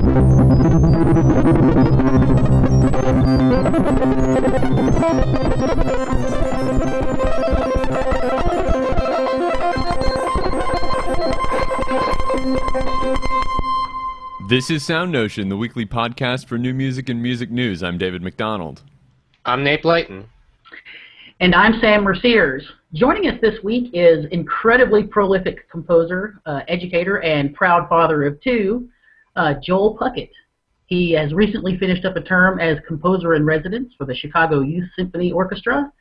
This is SoundNotion, the weekly podcast for new music and music news. I'm David McDonald. I'm Nate Blayton. And I'm Sam Merciers. Joining us this week is incredibly prolific composer, educator, and proud father of two, Joel Puckett. He has recently finished up a term as composer in residence for the Chicago Youth Symphony Orchestra.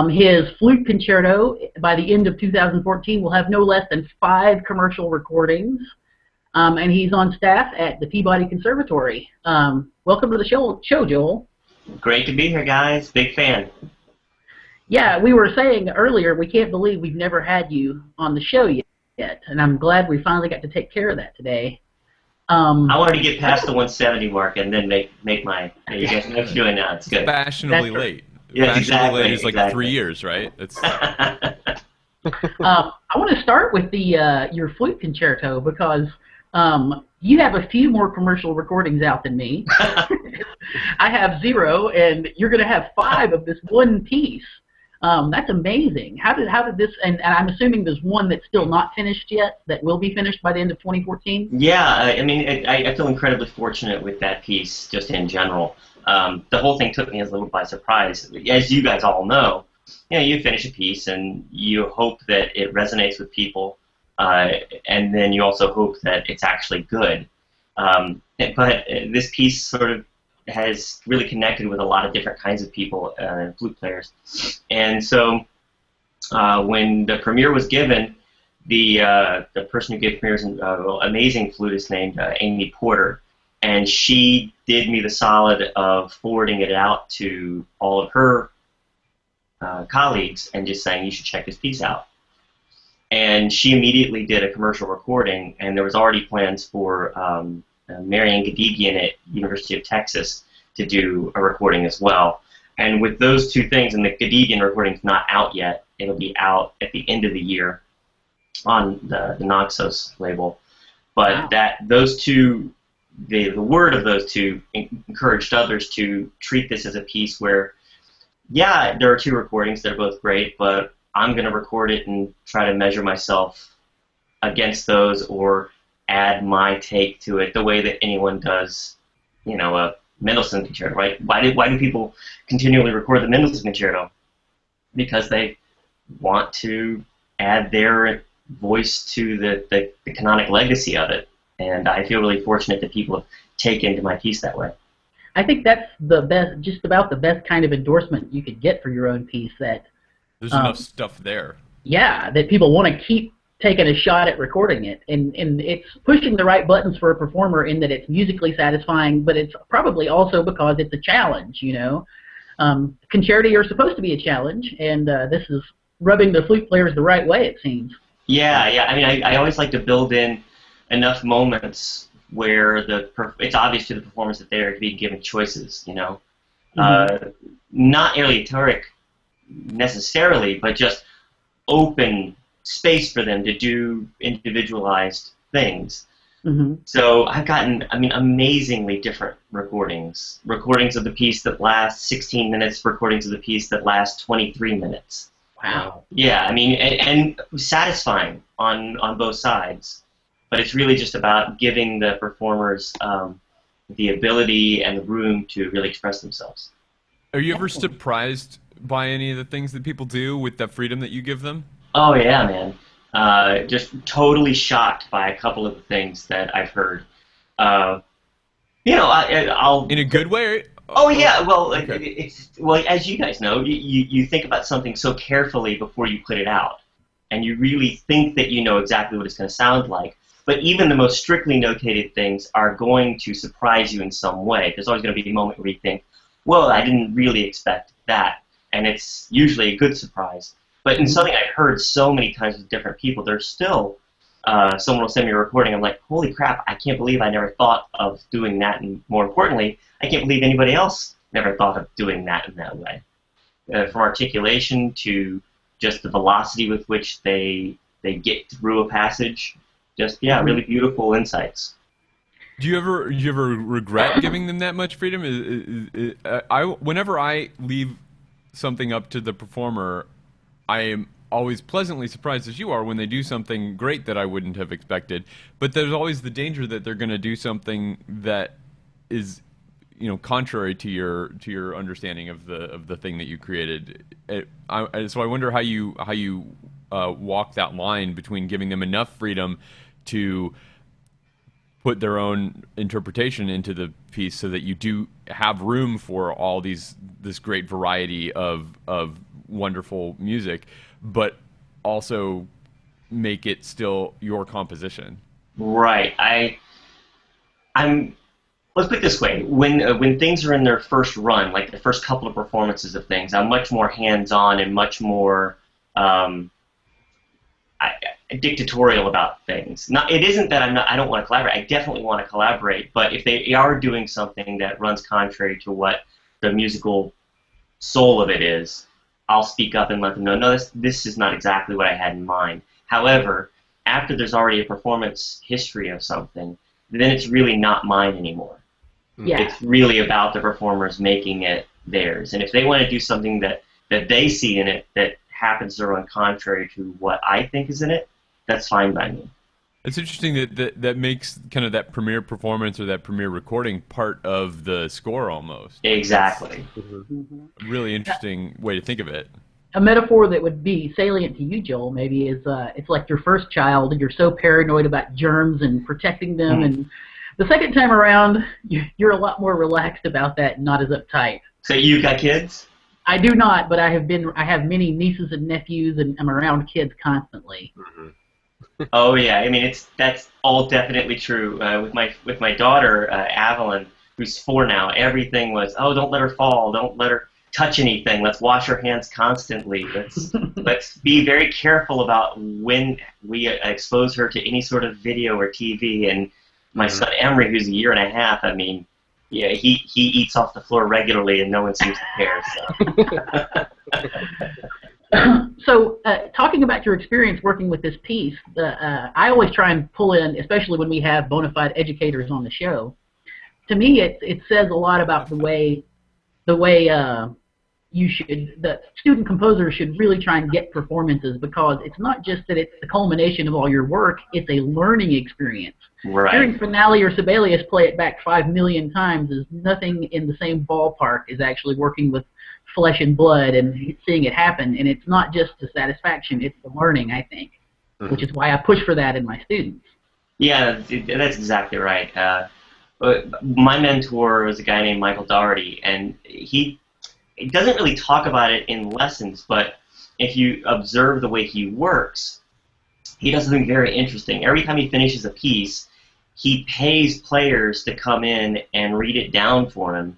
His flute concerto, by the end of 2014, will have no less than 5 commercial recordings. And he's on staff at the Peabody Conservatory. Welcome to the show, Joel. Great to be here, guys. Big fan. Yeah, we were saying earlier, we can't believe we've never had you on the show yet, and I'm glad we finally got to take care of that today. I wanted to get past the 170 mark and then make my. You guys know what you're doing now. It's good. Fashionably late. Yeah, Fashionably exactly. late is like exactly. 3 years, right? It's. I want to start with the your flute concerto because you have a few more commercial recordings out than me. I have 0, and you're going to have 5 of this one piece. That's amazing. How did this? And I'm assuming there's one that's still not finished yet. That will be finished by the end of 2014. Yeah, I mean, I feel incredibly fortunate with that piece, just in general. The whole thing took me a little by surprise. As you guys all know, you finish a piece and you hope that it resonates with people, and then you also hope that it's actually good. But this piece sort of has really connected with a lot of different kinds of people, flute players. And so when the premiere was given, the person who gave the premiere is an amazing flutist named Amy Porter, and she did me the solid of forwarding it out to all of her colleagues and just saying, you should check this piece out. And she immediately did a commercial recording, and there was already plans for Marianne Gadigian at University of Texas to do a recording as well. And with those two things, and the Gadigian recording's not out yet, it'll be out at the end of the year on the Naxos label. But Wow. Those two, the word of those two encouraged others to treat this as a piece where, yeah, there are 2 recordings that are both great, but I'm going to record it and try to measure myself against those or add my take to it the way that anyone does, a Mendelssohn concerto, right? Why do people continually record the Mendelssohn concerto? Because they want to add their voice to the canonic legacy of it. And I feel really fortunate that people have taken to my piece that way. I think that's the best, just about the best kind of endorsement you could get for your own piece. That There's enough stuff there. Yeah, that people want to keep taking a shot at recording it, and it's pushing the right buttons for a performer in that it's musically satisfying, but it's probably also because it's a challenge, Concerti are supposed to be a challenge, and this is rubbing the flute players the right way, it seems. Yeah. I mean, I always like to build in enough moments where it's obvious to the performers that they're being given choices, Mm-hmm. Not aleatoric necessarily, but just open space for them to do individualized things. Mm-hmm. So I've gotten, amazingly different recordings. Recordings of the piece that last 16 minutes, recordings of the piece that last 23 minutes. Wow. Yeah, and satisfying on both sides. But it's really just about giving the performers the ability and the room to really express themselves. Are you ever surprised by any of the things that people do with the freedom that you give them? Oh, yeah, man. Just totally shocked by a couple of the things that I've heard. I'll... In a good way? Oh, yeah, well, okay. As you guys know, you think about something so carefully before you put it out. And you really think that you know exactly what it's going to sound like. But even the most strictly notated things are going to surprise you in some way. There's always going to be a moment where you think, well, I didn't really expect that. And it's usually a good surprise. But in something I heard so many times with different people, there's still someone will send me a recording. I'm like, holy crap, I can't believe I never thought of doing that. And more importantly, I can't believe anybody else never thought of doing that in that way. From articulation to just the velocity with which they get through a passage. Just, yeah, really beautiful insights. Do you ever regret giving them that much freedom? Whenever I leave something up to the performer, I am always pleasantly surprised as you are when they do something great that I wouldn't have expected. But there's always the danger that they're going to do something that is, contrary to your understanding of the thing that you created. So I wonder how you walk that line between giving them enough freedom to put their own interpretation into the piece, so that you do have room for all this great variety of wonderful music, but also make it still your composition. Right. I'm. Let's put it this way: when things are in their first run, like the first couple of performances of things, I'm much more hands-on and much more dictatorial about things. It isn't that I don't want to collaborate. I definitely want to collaborate. But if they are doing something that runs contrary to what the musical soul of it is, I'll speak up and let them know, no, this is not exactly what I had in mind. However, after there's already a performance history of something, then it's really not mine anymore. Yeah. It's really about the performers making it theirs. And if they want to do something that they see in it that happens to run contrary to what I think is in it, that's fine by me. It's interesting that makes kind of that premiere performance or that premiere recording part of the score almost. Exactly. A really interesting way to think of it. A metaphor that would be salient to you, Joel, maybe is it's like your first child, and you're so paranoid about germs and protecting them, and the second time around, you're a lot more relaxed about that and not as uptight. So you got kids? I do not, but I have many nieces and nephews, and I'm around kids constantly. Oh yeah, I mean that's all definitely true. With my daughter Avalyn, who's 4 now, everything was, oh, don't let her fall, don't let her touch anything. Let's wash our hands constantly. Let's be very careful about when we expose her to any sort of video or TV. And my son Emery, who's 1.5 years, I mean, yeah, he eats off the floor regularly, and no one seems to care. So, talking about your experience working with this piece, I always try and pull in, especially when we have bona fide educators on the show. To me, it says a lot about the way the student composer should really try and get performances, because it's not just that it's the culmination of all your work; it's a learning experience. Right. Hearing Finale or Sibelius play it back 5 million times is nothing in the same ballpark as actually working with flesh and blood and seeing it happen. And it's not just the satisfaction; it's the learning, I think, which is why I push for that in my students. Yeah, that's exactly right. My mentor was a guy named Michael Dougherty, and he doesn't really talk about it in lessons, but if you observe the way he works, he does something very interesting. Every time he finishes a piece, he pays players to come in and read it down for him,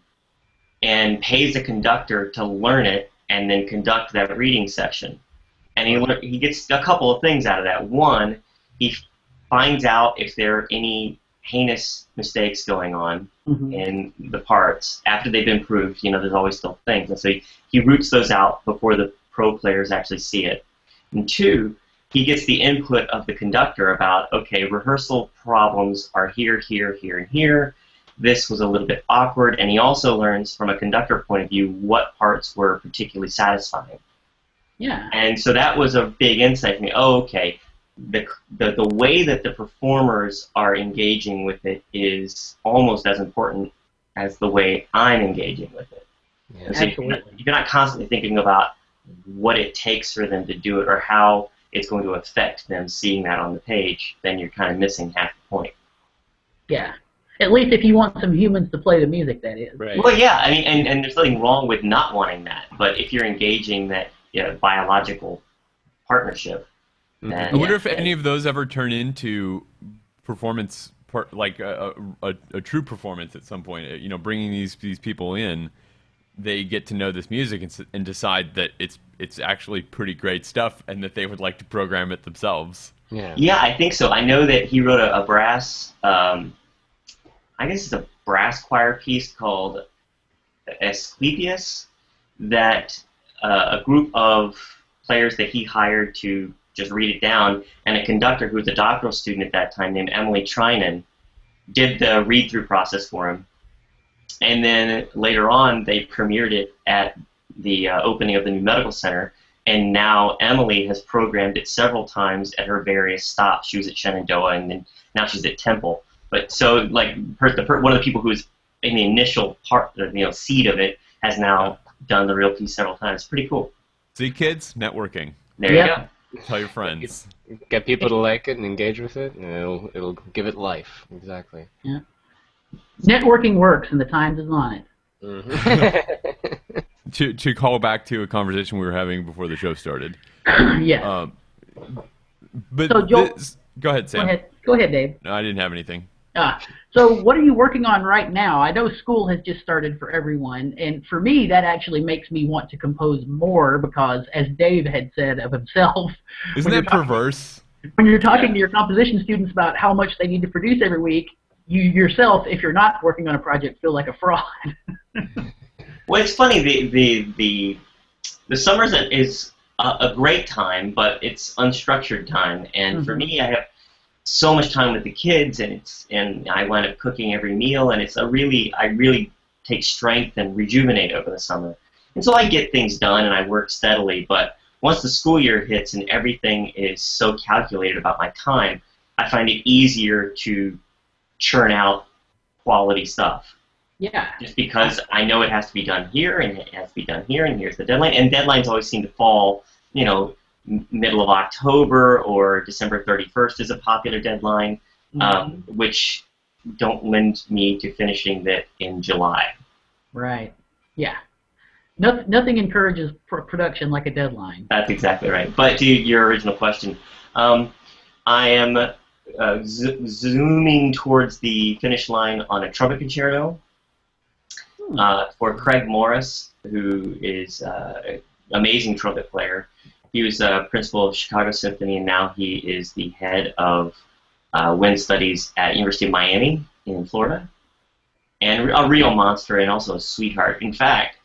and pays a conductor to learn it and then conduct that reading session. And he gets a couple of things out of that. One, he finds out if there are any heinous mistakes going on in the parts. After they've been proved, there's always still things. And so he roots those out before the pro players actually see it. And 2, he gets the input of the conductor about, okay, rehearsal problems are here, here, here, and here. This was a little bit awkward. And he also learns from a conductor point of view what parts were particularly satisfying. Yeah. And so that was a big insight to me. Oh, okay. The way that the performers are engaging with it is almost as important as the way I'm engaging with it. Yeah, so absolutely. You're not constantly thinking about what it takes for them to do it or how it's going to affect them seeing that on the page, then you're kind of missing half the point. Yeah. At least if you want some humans to play the music, that is. Right. Well, yeah, I mean, and there's nothing wrong with not wanting that, but if you're engaging that biological partnership, I wonder if any of those ever turn into performance, like a true performance at some point. Bringing these people in, they get to know this music and decide that it's actually pretty great stuff, and that they would like to program it themselves. Yeah, I think so. I know that he wrote a brass, I guess it's a brass choir piece called Asclepius, that a group of players that he hired to just read it down, and a conductor who was a doctoral student at that time named Emily Trinan did the read-through process for him. And then later on, they premiered it at the opening of the new medical center. And now Emily has programmed it several times at her various stops. She was at Shenandoah, and then now she's at Temple. But so, like, one of the people who was in the initial part, seed of it, has now done the real piece several times. Pretty cool. See, kids, networking. There you go. Tell your friends. Get people to like it and engage with it, and it'll give it life. Exactly. Yeah. Networking works, and the Times is on it. Mm-hmm. To call back to a conversation we were having before the show started. Yes. But So, Joel, go ahead, Sam. Go ahead, Dave. No, I didn't have anything. So what are you working on right now? I know school has just started for everyone, and for me, that actually makes me want to compose more because, as Dave had said of himself... Isn't that perverse? When you're talking to your composition students about how much they need to produce every week, you yourself, if you're not working on a project, feel like a fraud. Well, it's funny. The summers is a great time, but it's unstructured time. And for me, I have so much time with the kids, and I wind up cooking every meal, and I really take strength and rejuvenate over the summer. And so I get things done, and I work steadily. But once the school year hits and everything is so calculated about my time, I find it easier to churn out quality stuff. Yeah. Just because I know it has to be done here, and it has to be done here, and here's the deadline. And deadlines always seem to fall, middle of October, or December 31st is a popular deadline, which don't lend me to finishing that in July. Right. Yeah. Nothing encourages production like a deadline. That's exactly right. But to your original question, I am zooming towards the finish line on a trumpet concerto for Craig Morris, who is an amazing trumpet player. He was principal of Chicago Symphony, and now he is the head of wind studies at University of Miami in Florida, and a real monster and also a sweetheart. In fact,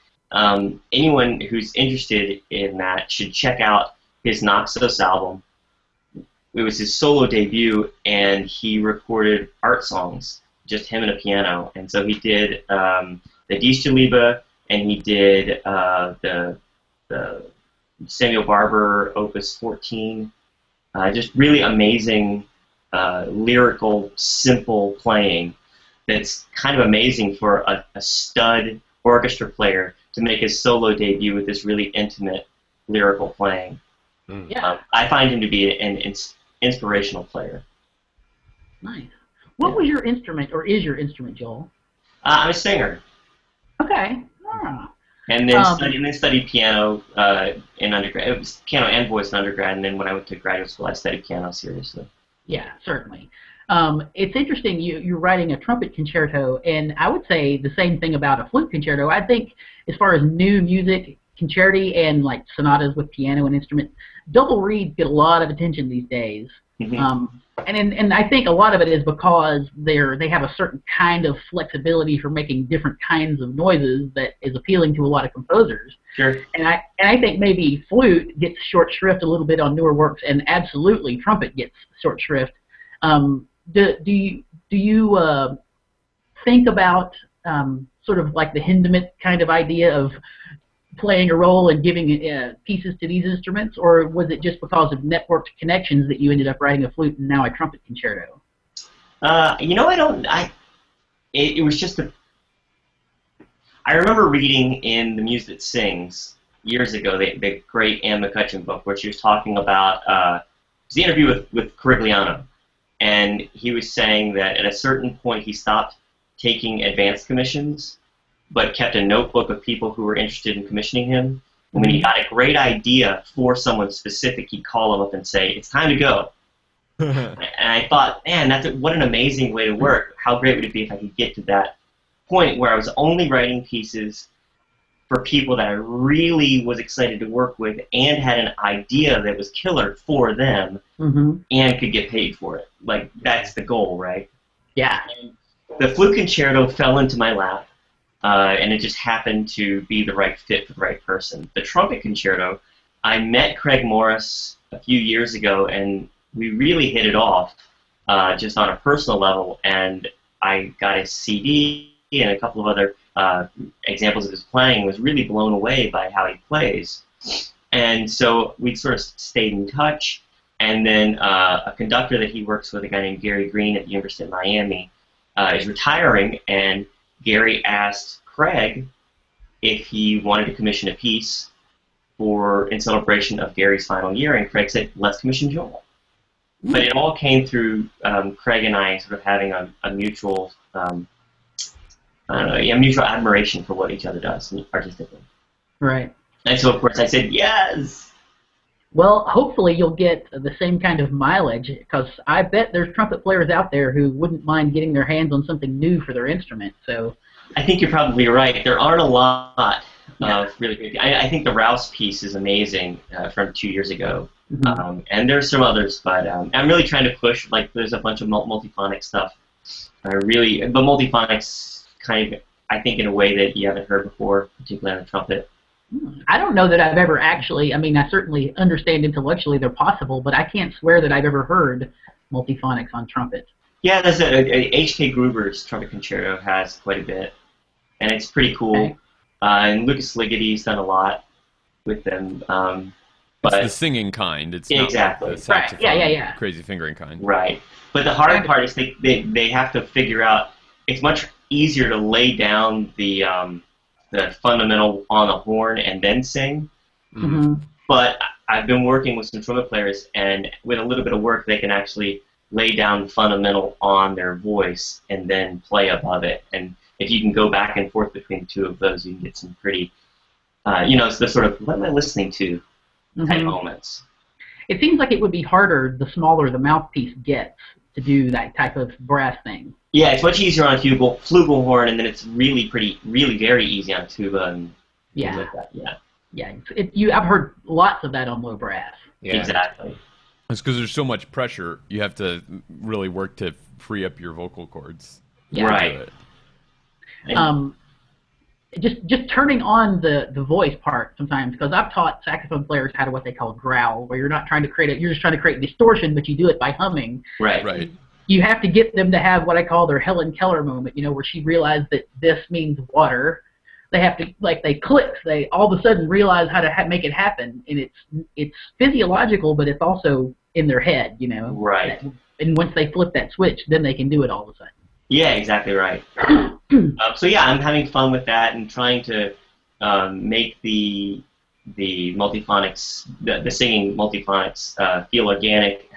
anyone who's interested in that should check out his Noxos album. It was his solo debut, and he recorded art songs, just him and a piano. And so he did the Dichterliebe, and he did the Samuel Barber Opus 14. Just really amazing, lyrical, simple playing that's kind of amazing for a stud orchestra player to make his solo debut with this really intimate lyrical playing. Yeah. I find him to be an inspirational player. Nice. What was your instrument, or is your instrument, Joel? I'm a singer. Okay. And then studied piano in undergrad. It was piano and voice in undergrad, and then when I went to graduate school, I studied piano seriously. Yeah, certainly. It's interesting, you're writing a trumpet concerto, and I would say the same thing about a flute concerto. I think as far as new music, concerti and like sonatas with piano and instrument, double reeds get a lot of attention these days. And I think a lot of it is because they have a certain kind of flexibility for making different kinds of noises that is appealing to a lot of composers. Sure. And I think maybe flute gets short shrift a little bit on newer works, and absolutely trumpet gets short shrift. Do you think about sort of like the Hindemith kind of idea of playing a role and giving pieces to these instruments, or was it just because of networked connections that you ended up writing a flute and now a trumpet concerto? It was just I remember reading in The Muse That Sings years ago, the great Anne McCutcheon book, where she was talking about it was the interview with Corigliano, and he was saying that at a certain point he stopped taking advanced commissions, but kept a notebook of people who were interested in commissioning him. And when he got a great idea for someone specific, he'd call them up and say, "It's time to go." And I thought, man, what an amazing way to work. How great would it be if I could get to that point where I was only writing pieces for people that I really was excited to work with and had an idea that was killer for them and could get paid for it. Like, that's the goal, right? Yeah. And the flute concerto fell into my lap. And it just happened to be the right fit for the right person. The trumpet concerto, I met Craig Morris a few years ago, and we really hit it off just on a personal level, and I got his CD and a couple of other examples of his playing, was really blown away by how he plays. And so we sort of stayed in touch. And then a conductor that he works with, a guy named Gary Green at the University of Miami, is retiring, and Gary asked Craig if he wanted to commission a piece in celebration of Gary's final year, and Craig said, let's commission Joel. But it all came through Craig and I sort of having a mutual, mutual admiration for what each other does artistically. Right. And so, of course, I said, yes! Well, hopefully you'll get the same kind of mileage, because I bet there's trumpet players out there who wouldn't mind getting their hands on something new for their instrument. So I think you're probably right. There aren't a lot of really good. I think the Rouse piece is amazing from 2 years ago, and there's some others, but I'm really trying to push. Like, there's a bunch of multiphonic stuff. But multiphonics kind of, I think, in a way that you haven't heard before, particularly on the trumpet. I don't know that I've ever actually, I certainly understand intellectually they're possible, but I can't swear that I've ever heard multiphonics on trumpet. Yeah, there's H.K. Gruber's Trumpet Concerto has quite a bit, and it's pretty cool. Okay. And Lucas Ligeti's done a lot with them. But It's the singing kind. It's exactly. not like the saxophone, Right. Yeah. crazy fingering kind. Right. But the hard part is they have to figure out, it's much easier to lay down the fundamental on the horn and then sing. Mm-hmm. But I've been working with some trumpet players, and with a little bit of work, they can actually lay down the fundamental on their voice and then play above it. And if you can go back and forth between the two of those, you can get some pretty, it's the sort of, what am I listening to type moments. It seems like it would be harder the smaller the mouthpiece gets to do that type of brass thing. Yeah, it's much easier on a flugelhorn, and then it's really very easy on a tuba and things like that. Yeah. I've heard lots of that on low brass. Yeah. Exactly. It's because there's so much pressure. You have to really work to free up your vocal cords. Yeah. Right. Just turning on the voice part sometimes, because I've taught saxophone players how to what they call growl, where you're not trying to create it, you're just trying to create distortion, but you do it by humming. Right. You have to get them to have what I call their Helen Keller moment, where she realized that this means water. They have to, they click, they all of a sudden realize how to make it happen, and it's physiological, but it's also in their head, Right. And once they flip that switch, then they can do it all of a sudden. Yeah, exactly right. So yeah, I'm having fun with that and trying to make the multiphonics, the singing multiphonics feel organic.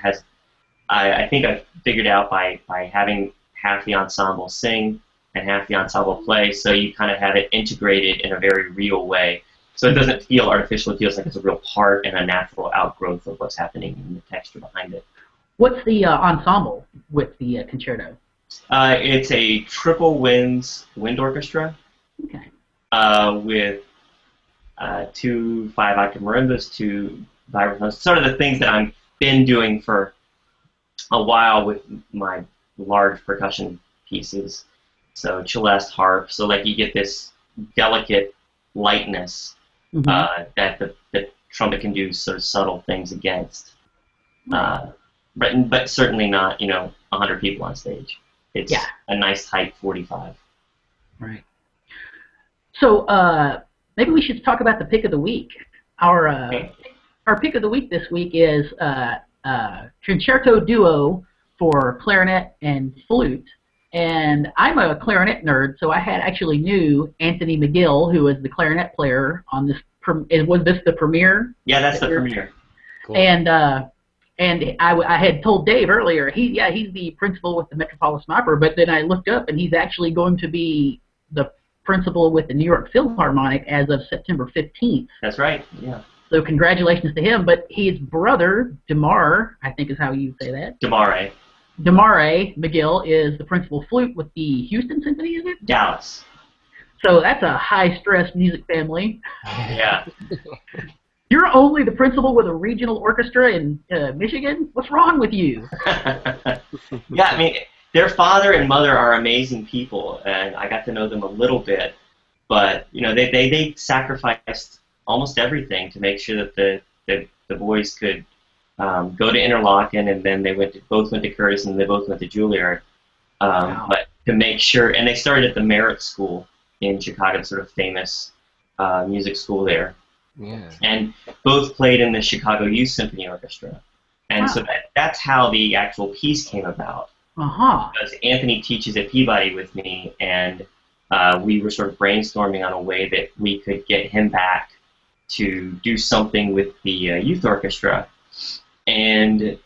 I think I've figured out by having half the ensemble sing and half the ensemble play, so you kind of have it integrated in a very real way. So it doesn't feel artificial, it feels like it's a real part and a natural outgrowth of what's happening in the texture behind it. What's the ensemble with the concerto? It's a triple wind orchestra. Okay. With 2 5-octave marimbas, 2 vibraphones, sort of the things that I've been doing for a while with my large percussion pieces. So celeste, harp, so you get this delicate lightness that the trumpet can do sort of subtle things against. But certainly not, 100 people on stage. It's a nice tight 45. Right. So maybe we should talk about the pick of the week. Our pick of the week this week is Concerto Duo for clarinet and flute. And I'm a clarinet nerd, so I actually knew Anthony McGill, who was the clarinet player on this. Was this the premiere? Yeah, that's the premiere. Cool. And I had told Dave earlier, he's the principal with the Metropolitan Opera, but then I looked up and he's actually going to be the principal with the New York Philharmonic as of September 15th. That's right, yeah. So congratulations to him, but his brother, Damar, I think is how you say that. Damare McGill is the principal flute with the Houston Symphony, is it? Dallas. So that's a high-stress music family. Yeah. You're only the principal with a regional orchestra in Michigan? What's wrong with you? Yeah, their father and mother are amazing people, and I got to know them a little bit. But, they sacrificed almost everything to make sure that the boys could go to Interlochen, and then they both went to Curtis, and they both went to Juilliard. Wow. But to make sure, and they started at the Merit School in Chicago, sort of famous music school there. Yeah. And both played in the Chicago Youth Symphony Orchestra. And so that's how the actual piece came about. Because Anthony teaches at Peabody with me, and we were sort of brainstorming on a way that we could get him back to do something with the youth orchestra. And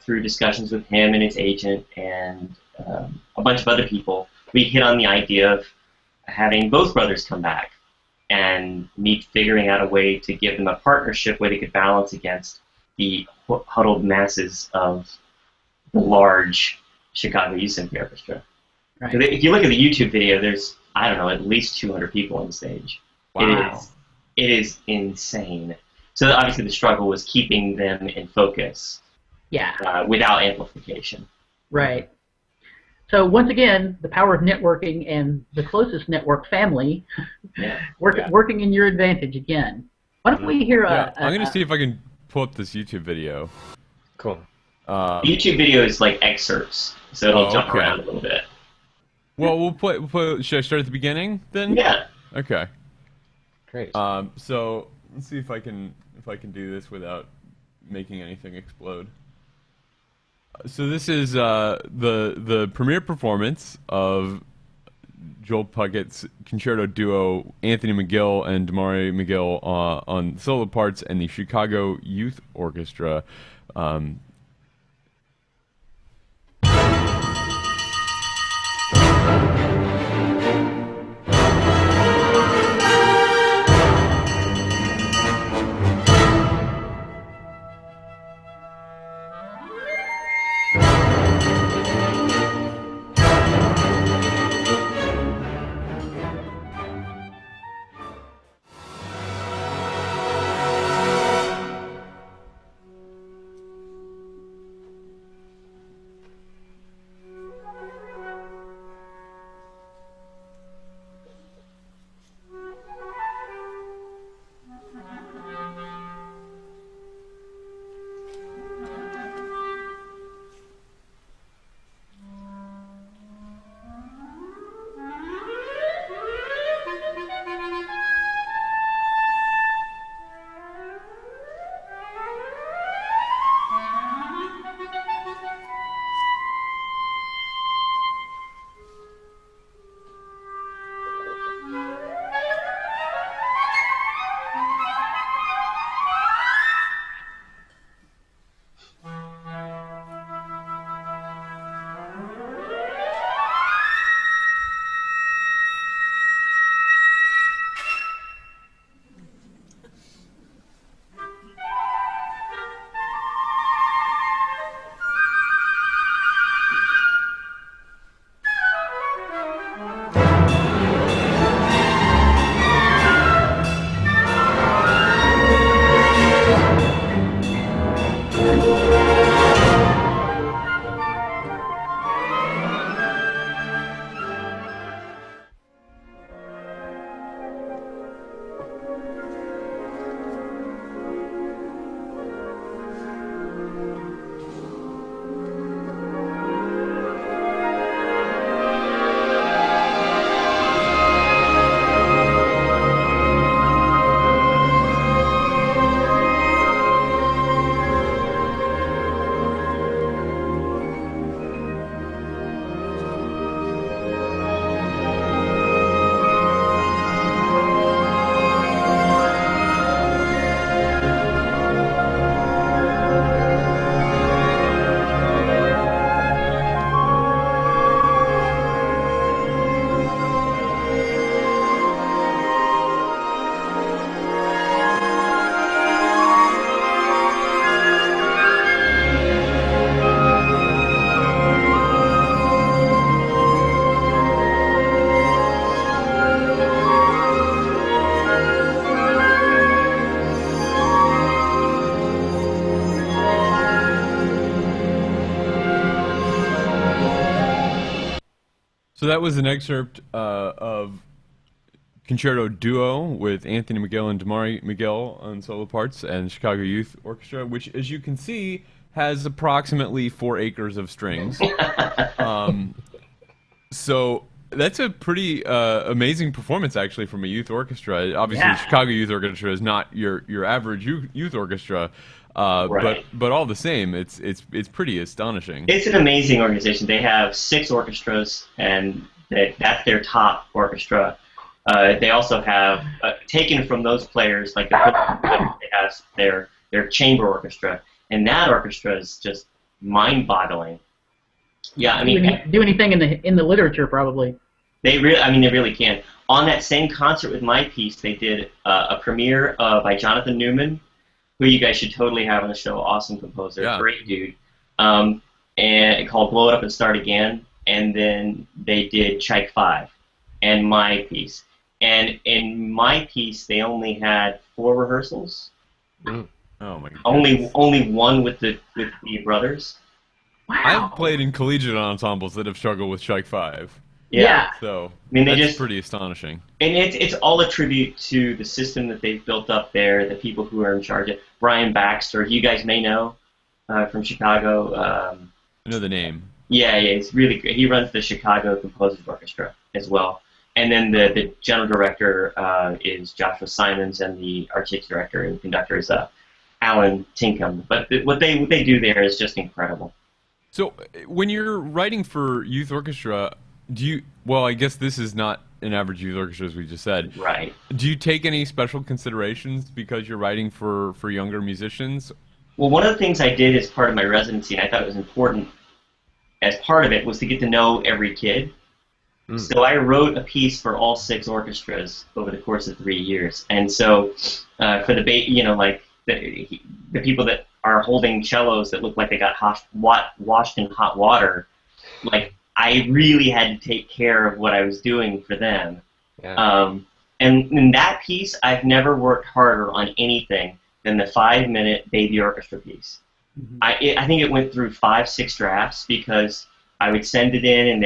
through discussions with him and his agent and a bunch of other people, we hit on the idea of having both brothers come back and me figuring out a way to give them a partnership where they could balance against the huddled masses of the large Chicago Youth Symphony Orchestra. Right. If you look at the YouTube video, there's, I don't know, at least 200 people on stage. Wow. It is insane. So obviously the struggle was keeping them in focus. Yeah. Without amplification. Right. So once again, the power of networking and the closest network family working in your advantage again. Why don't we hear I'm going to see if I can pull up this YouTube video. Cool. The YouTube video is like excerpts, so it'll jump around a little bit. Well, we'll play. Should I start at the beginning then? Yeah. Okay. Great. So let's see if I can do this without making anything explode. So this is the premiere performance of Joel Puckett's concerto duo, Anthony McGill and Damari McGill, on solo parts, and the Chicago Youth Orchestra. So that was an excerpt of Concerto Duo with Anthony McGill and Damari McGill on solo parts, and Chicago Youth Orchestra, which, as you can see, has approximately 4 acres of strings. So that's a pretty amazing performance, actually, from a youth orchestra. Obviously, the Yeah. Chicago Youth Orchestra is not your average youth orchestra, Right. but all the same, it's pretty astonishing. It's an amazing organization. They have 6 orchestras, and that's their top orchestra. They also have taken from those players, like they have their chamber orchestra, and that orchestra is just mind-boggling. Yeah, I mean, Do anything in the literature probably. they really can. On that same concert with my piece, they did a premiere by Jonathan Newman, who you guys should totally have on the show. Awesome composer, Yeah. great dude. And called "Blow It Up and Start Again," and then they did Chike 5 and my piece. And in my piece, they only had 4 rehearsals. Oh my god. Only one with the brothers. Wow. I've played in collegiate ensembles that have struggled with Strike 5, Yeah. so mean, they that's just- pretty astonishing. And it's all a tribute to the system that they've built up there, the people who are in charge of it. Brian Baxter, you guys may know from Chicago. I know the name. Yeah, it's really good. He runs the Chicago Composers Orchestra as well. And then the general director is Joshua Simons, and the artistic director and conductor is Alan Tinkham. But what they do there is just incredible. So, when you're writing for youth orchestra, do you? Well, I guess this is not an average youth orchestra, as we just said. Right. Do you take any special considerations because you're writing for younger musicians? Well, one of the things I did as part of my residency, and I thought it was important as part of it, was to get to know every kid. So I wrote a piece for all 6 orchestras over the course of 3 years. And so for the the people that are holding cellos that look like they got washed in hot water, like I really had to take care of what I was doing for them. Yeah. And in that piece, I've never worked harder on anything than the 5-minute baby orchestra piece. I think it went through 5-6 drafts because I would send it in and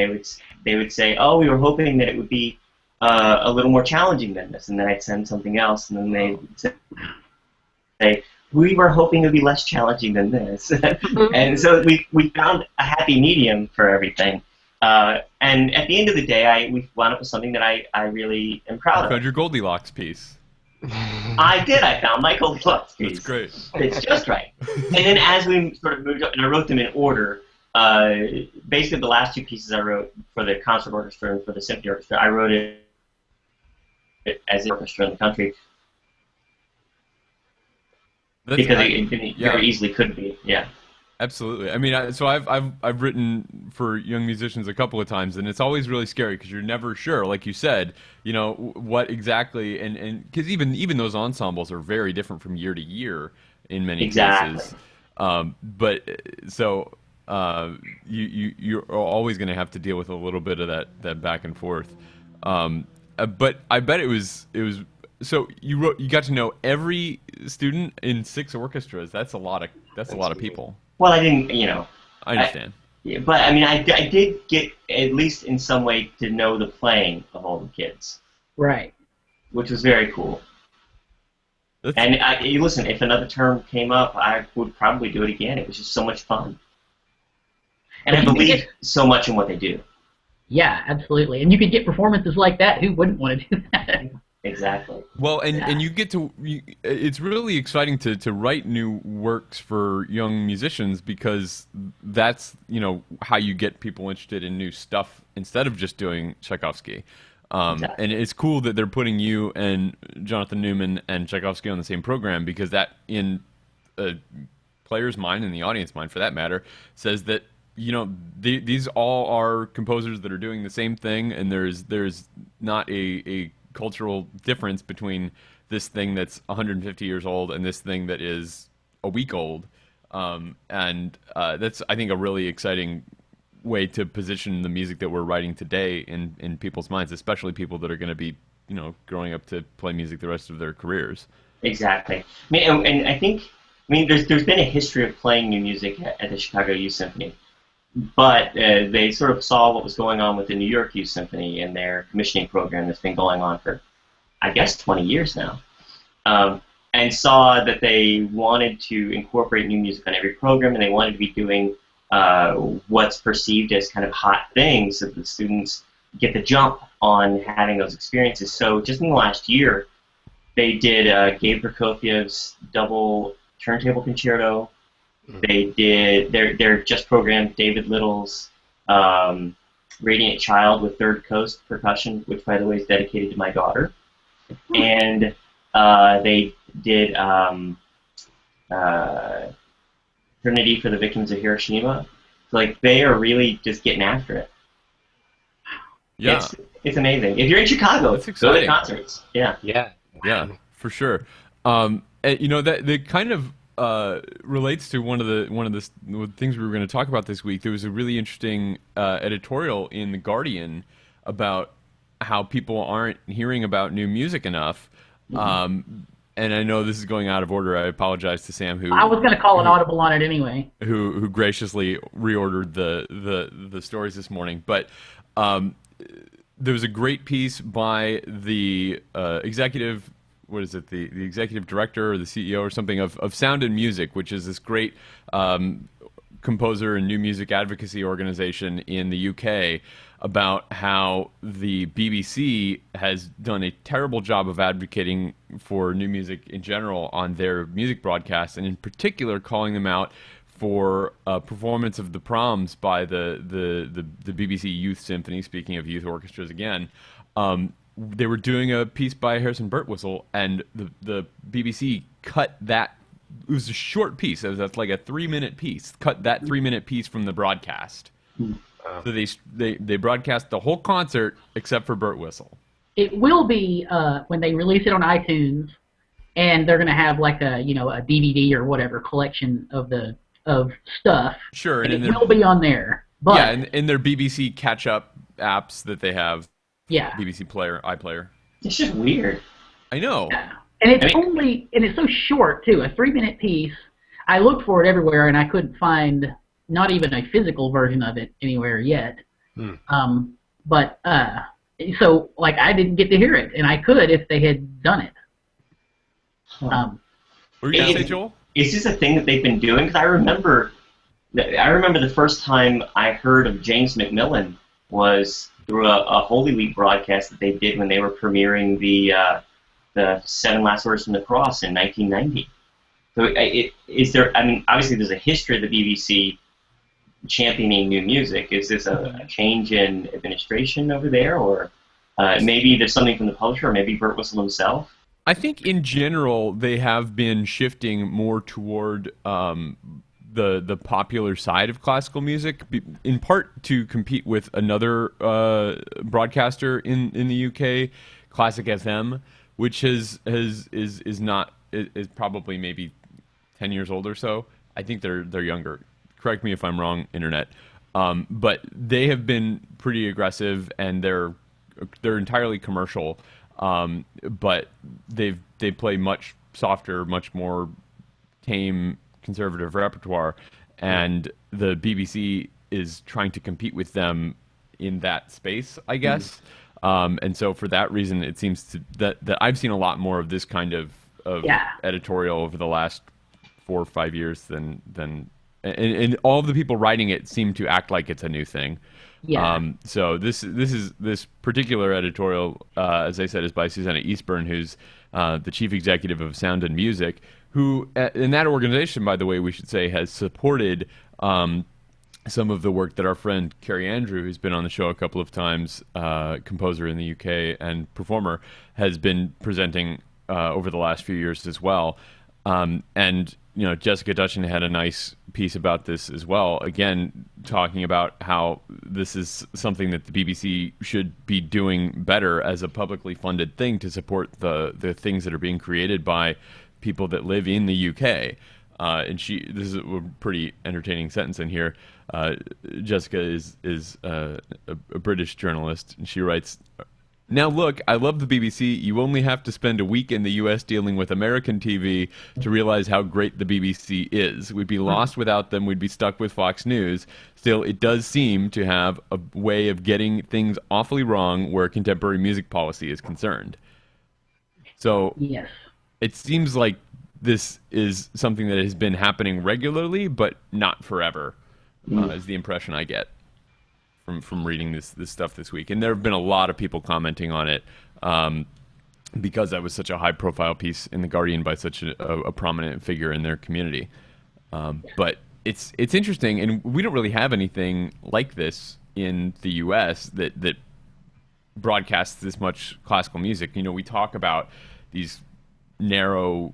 they would say, oh, we were hoping that it would be a little more challenging than this, and then I'd send something else, and then they would say, we were hoping it would be less challenging than this. And so we found a happy medium for everything. And at the end of the day, we wound up with something that I really am proud You of. found your Goldilocks piece. I did. I found my Goldilocks piece. That's great. It's just right. And then as we sort of moved up, and I wrote them in order, basically the last 2 pieces I wrote for the concert orchestra and for the symphony orchestra, I wrote it as an orchestra in the country because it very easily could be. Yeah. Absolutely. I mean, I've written for young musicians a couple of times, and it's always really scary because you're never sure, like you said, what exactly, and because even those ensembles are very different from year to year in many cases. You're always going to have to deal with a little bit of that back and forth. But I bet it was. So you got to know every student in 6 orchestras. That's a lot of people. Well, I didn't, I understand. But I mean, I did get at least in some way to know the playing of all the kids, Right. which was very cool. And listen, if another term came up, I would probably do it again. It was just so much fun, and I believe so much in what they do. Yeah, absolutely. And you could get performances like that. Who wouldn't want to do that? Exactly. Well, and you get to. It's really exciting to write new works for young musicians because that's how you get people interested in new stuff instead of just doing Tchaikovsky. Exactly. And it's cool that they're putting you and Jonathan Newman and Tchaikovsky on the same program because that, in a player's mind and the audience mind, for that matter, says that these all are composers that are doing the same thing, and there's not a cultural difference between this thing that's 150 years old and this thing that is a week old. And that's, I think, a really exciting way to position the music that we're writing today in people's minds, especially people that are going to be, growing up to play music the rest of their careers. Exactly. I mean, and I think, there's been a history of playing new music at the Chicago Youth Symphony, but they sort of saw what was going on with the New York Youth Symphony and their commissioning program that's been going on for, I guess, 20 years now, and saw that they wanted to incorporate new music on every program, and they wanted to be doing what's perceived as kind of hot things, so that the students get the jump on having those experiences. So just in the last year, they did Gabe Prokofiev's double turntable concerto. They did their just programmed David Little's Radiant Child with Third Coast percussion, which by the way is dedicated to my daughter. And they did Trinity for the Victims of Hiroshima. So, like, they are really just getting after it. Yeah. It's amazing. If you're in Chicago, That's go exciting. to concerts. Yeah. Yeah. Yeah, for sure. And, you know, that kind of relates to one of the things we were going to talk about this week. There was a really interesting editorial in The Guardian about how people aren't hearing about new music enough. And I know this is going out of order. I apologize to Sam, who I was going to call an audible on it anyway. who graciously reordered the stories this morning. But there was a great piece by the executive. What is it? The executive director or the CEO or something of Sound and Music, which is this great composer and new music advocacy organization in the UK, about how the BBC has done a terrible job of advocating for new music in general on their music broadcasts, and in particular calling them out for a performance of the Proms by the BBC Youth Symphony. Speaking of youth orchestras again, they were doing a piece by Harrison Birtwistle, and the BBC cut that. It was a short piece. That's like a 3-minute piece. Cut that 3-minute piece from the broadcast. So they broadcast the whole concert except for Birtwistle. It will be when they release it on iTunes, and they're going to have like a DVD or whatever collection of stuff. Sure, and it will be on there. But yeah, in their BBC catch-up apps that they have. Yeah. BBC Player, iPlayer. It's just weird. I know. Yeah. And it's so short too, a 3-minute piece. I looked for it everywhere and I couldn't find not even a physical version of it anywhere yet. But so like I didn't get to hear it, and I could if they had done it. What were you gonna say, Joel? Is this a thing that they've been doing? Because I remember the first time I heard of James McMillan was through a Holy Week broadcast that they did when they were premiering the Seven Last Orders from the Cross in 1990. So is there? I mean, obviously there's a history of the BBC championing new music. Is this a change in administration over there, or maybe there's something from the publisher, or maybe Birtwistle himself? I think in general they have been shifting more toward the popular side of classical music, in part to compete with another broadcaster in the UK, Classic FM, which is probably maybe 10 years old or so. I think they're younger. Correct me if I'm wrong, Internet. But they have been pretty aggressive, and they're entirely commercial. But they play much softer, much more tame, conservative repertoire, and the BBC is trying to compete with them in that space, I guess. And so for that reason, it seems that I've seen a lot more of this kind of editorial over the last 4 or 5 years than and all of the people writing it seem to act like it's a new thing. Yeah. So this particular editorial, as I said, is by Susanna Eastburn, who's the chief executive of Sound and Music, who in that organization, by the way, we should say, has supported some of the work that our friend Carrie Andrew, who's been on the show a couple of times, composer in the UK and performer, has been presenting over the last few years as well. And Jessica Dutchin had a nice piece about this as well, again, talking about how this is something that the BBC should be doing better as a publicly funded thing to support the things that are being created by people that live in the UK. And this is a pretty entertaining sentence in here. Jessica is a British journalist, and she writes, "Now look, I love the BBC. You only have to spend a week in the US dealing with American TV to realize how great the BBC is. We'd be lost without them. We'd be stuck with Fox News. Still, it does seem to have a way of getting things awfully wrong where contemporary music policy is concerned." So yes, it seems like this is something that has been happening regularly, but not forever. is the impression I get from reading this stuff this week. And there have been a lot of people commenting on it because that was such a high-profile piece in The Guardian by such a prominent figure in their community. But it's interesting, and we don't really have anything like this in the U.S. that broadcasts this much classical music. You know, we talk about these narrow,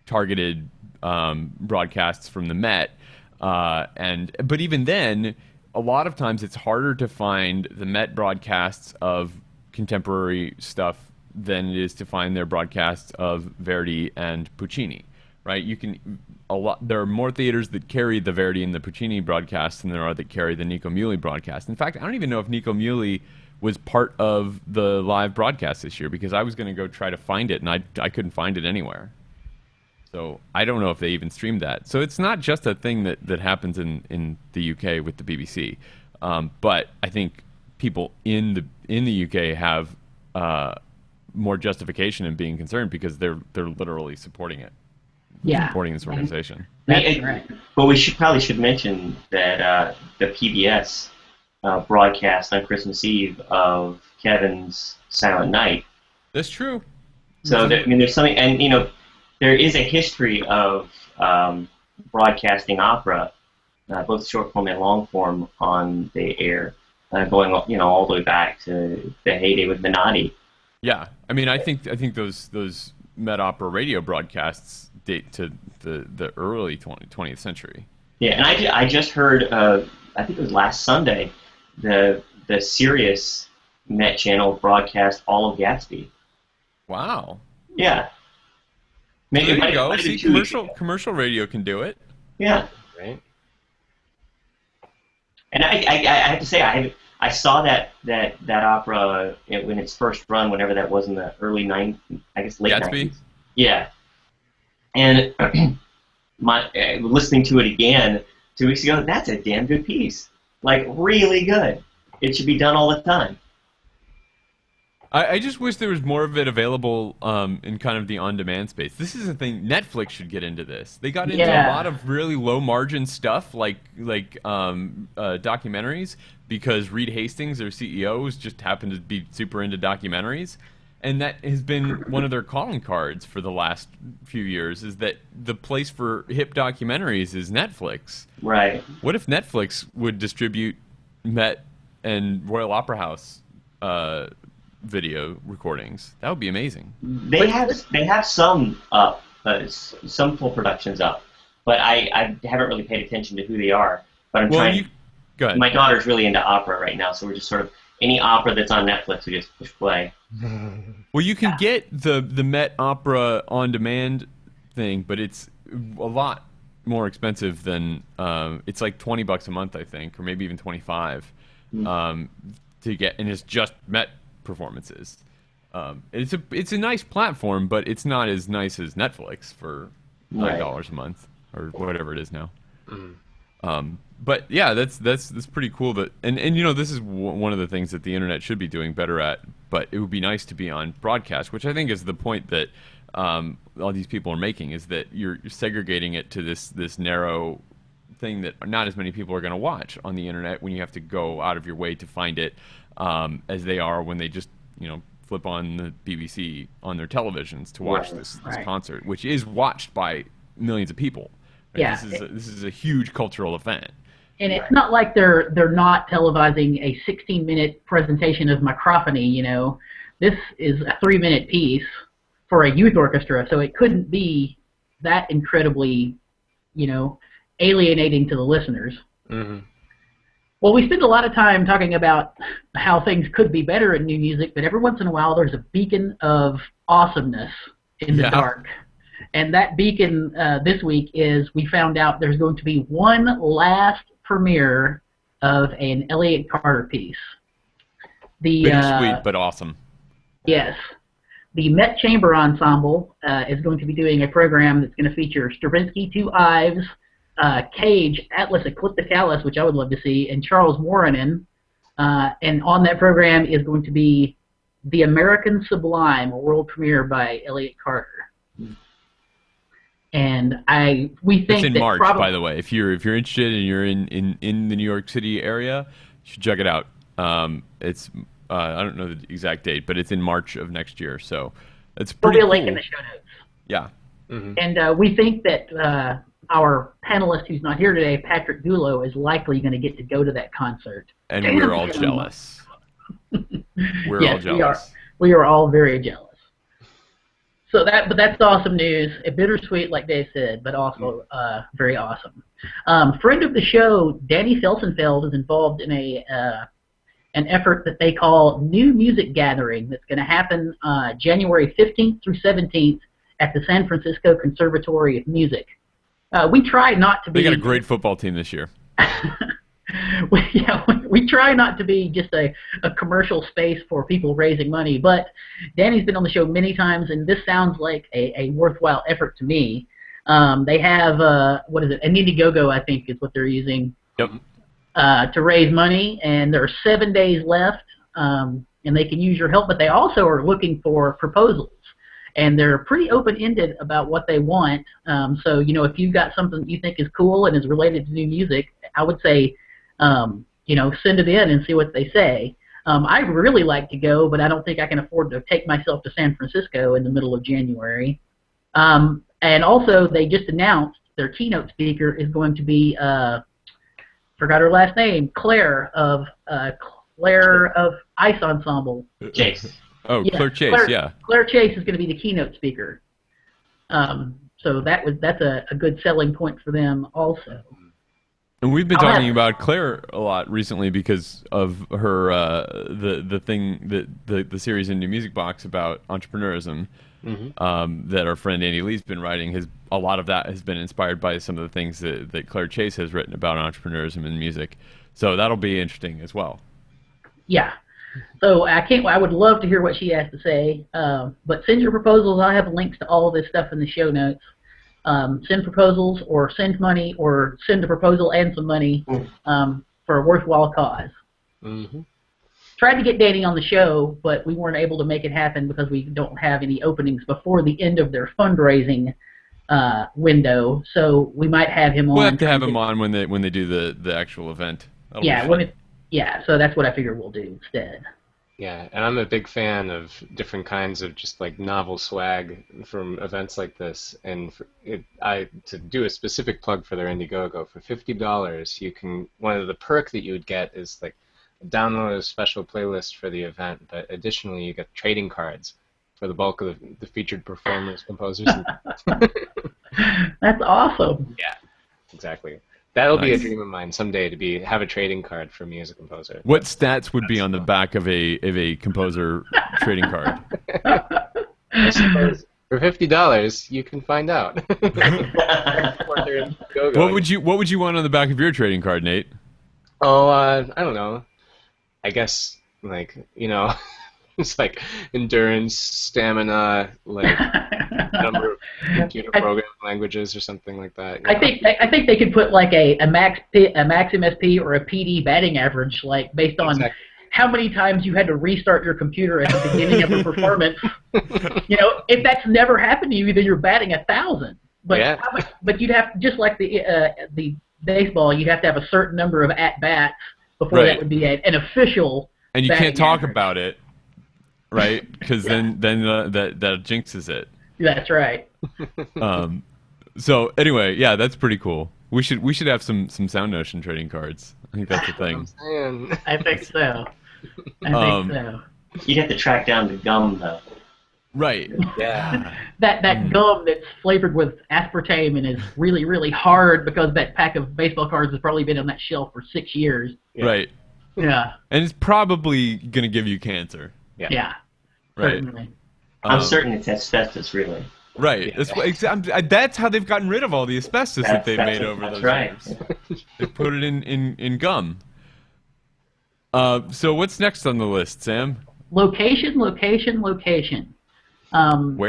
targeted broadcasts from the Met, but even then, a lot of times it's harder to find the Met broadcasts of contemporary stuff than it is to find their broadcasts of Verdi and Puccini. Right? There are more theaters that carry the Verdi and the Puccini broadcasts than there are that carry the Nico Muhly broadcast. In fact, I don't even know if Nico Muhly was part of the live broadcast this year, because I was going to go try to find it, and I couldn't find it anywhere. So I don't know if they even streamed that. So it's not just a thing that happens in the UK with the BBC. But I think people in the UK have more justification in being concerned, because they're literally supporting it. Yeah. Supporting this organization. That's right. But we probably should mention that the PBS broadcast on Christmas Eve of Kevin's Silent Night. That's true. So there's something, and there is a history of broadcasting opera, both short form and long form, on the air, going all the way back to the heyday with Menotti. Yeah, I mean, I think those Met Opera radio broadcasts date to the early 20th century. Yeah, and I just heard, I think it was last Sunday, the Sirius Met channel broadcast all of Gatsby. Wow. Yeah. There you go. See, commercial radio can do it. Yeah. Right. And I have to say, I saw that opera when its first run, whenever that was in the early late Gatsby? 90s. Yeah. And listening to it again 2 weeks ago, that's a damn good piece. Like, really good. It should be done all the time. I just wish there was more of it available in kind of the on-demand space. This is the thing. Netflix should get into this. They got into a lot of really low-margin stuff, like documentaries, because Reed Hastings, their CEO, just happened to be super into documentaries. And that has been one of their calling cards for the last few years, is that the place for hip documentaries is Netflix. Right. What if Netflix would distribute Met and Royal Opera House video recordings? That would be amazing. They have some up, some full productions up, but I haven't really paid attention to who they are. But I'm trying. Go ahead. My daughter's really into opera right now, so we're just sort of any opera that's on Netflix, we just push play. Well, you can get the Met Opera on demand thing, but it's a lot more expensive than it's like $20 a month, I think, or maybe even 25 to get, and it's just Met performances. It's a nice platform, but it's not as nice as Netflix for $9 a month or whatever it is now. But yeah, that's pretty cool. That and this is one of the things that the internet should be doing better at. But it would be nice to be on broadcast, which I think is the point that all these people are making, is that you're segregating it to this narrow thing that not as many people are going to watch on the internet when you have to go out of your way to find it, as they are when they just flip on the BBC on their televisions to watch this concert, which is watched by millions of people. Right? Yeah, this is a huge cultural event. And it's not like they're not televising a 16-minute presentation of Microphony. This is a 3-minute piece for a youth orchestra, so it couldn't be that incredibly, alienating to the listeners. Mm-hmm. Well, we spend a lot of time talking about how things could be better in new music, but every once in a while there's a beacon of awesomeness in the dark. And that beacon this week is, we found out there's going to be one last premiere of an Elliott Carter piece. Bittersweet, but awesome. Yes. The Met Chamber Ensemble is going to be doing a program that's going to feature Stravinsky, two Ives, Cage, Atlas Eclipticalis, which I would love to see, and Charles Warrenen. And on that program is going to be The American Sublime, a world premiere by Elliott Carter. And we think It's in that March, probably, by the way. If you're interested and you're in the New York City area, you should check it out. It's I don't know the exact date, but it's in March of next year. So it's there'll pretty be a cool. link in the show notes. Yeah. Mm-hmm. And we think that our panelist who's not here today, Patrick Gulo, is likely going to get to go to that concert. And Damn, we're all damn. jealous. We're Yes, all jealous. We are all very jealous. So but that's awesome news. Bittersweet, like Dave said, but also very awesome. Friend of the show, Danny Felsenfeld, is involved in an effort that they call New Music Gathering that's going to happen January 15th through 17th at the San Francisco Conservatory of Music. We try not to be... They got a great football team this year. we try not to be just a commercial space for people raising money, but Danny's been on the show many times, and this sounds like a worthwhile effort to me. They have, what is it, an Indiegogo, I think, is what they're using to raise money, and there are 7 days left, and they can use your help, but they also are looking for proposals. And they're pretty open-ended about what they want. So, if you've got something that you think is cool and is related to new music, I would say, send it in and see what they say. I'd really like to go, but I don't think I can afford to take myself to San Francisco in the middle of January. And also, they just announced their keynote speaker is going to be, forgot her last name, Claire of Ice Ensemble. Chase. Oh, Yeah, Claire Chase, yeah. Claire Chase is going to be the keynote speaker. So that's a good selling point for them also. And we've been talking about Claire a lot recently because of her the thing that the series in New Music Box about entrepreneurism that our friend Andy Lee's been writing. A lot of that has been inspired by some of the things that Claire Chase has written about entrepreneurism in music. So that'll be interesting as well. Yeah. So I would love to hear what she has to say. But send your proposals. I have links to all of this stuff in the show notes. Send proposals or send money or send a proposal and some money for a worthwhile cause. Mm-hmm. Tried to get Danny on the show, but we weren't able to make it happen because we don't have any openings before the end of their fundraising window. So we might have him on. We'll have to have him on when they do the actual event. That'll be fun. So that's what I figure we'll do instead. Yeah, and I'm a big fan of different kinds of just like novel swag from events like this. And to do a specific plug for their Indiegogo, for $50, you can, one of the perk that you would get is like download a special playlist for the event, but additionally you get trading cards for the bulk of the featured performers, composers. That's awesome. Yeah, exactly. That'll be a Nice. dream of mine someday, to have a trading card for me as a composer. What stats would be on the back of a composer trading card? I suppose for $50 you can find out. What would you want on the back of your trading card, Nate? Oh, I don't know. I guess it's like endurance, stamina, like number of computer programming languages or something like that. I think they could put like a max MSP or a PD batting average, like based on how many times you had to restart your computer at the beginning of a performance. If that's never happened to you, then you're batting 1,000. But but you'd have, just like the baseball, you'd have to have a certain number of at bats before that would be an official. And you batting can't talk average. about it, right? Because then that jinxes it. That's right. So anyway, yeah, that's pretty cool. We should have some SoundNotion trading cards. I think that's the thing. I think so. I think so. You'd have to track down the gum, though. Right. Yeah. That gum that's flavored with aspartame and is really, really hard because that pack of baseball cards has probably been on that shelf for 6 years. Yeah. Right. Yeah. And it's probably going to give you cancer. Yeah. Right. Certainly. I'm certain it's asbestos, really. Right. Yeah. That's how they've gotten rid of all the asbestos that they've made over those years. They put it in gum. So what's next on the list, Sam? Location. Where?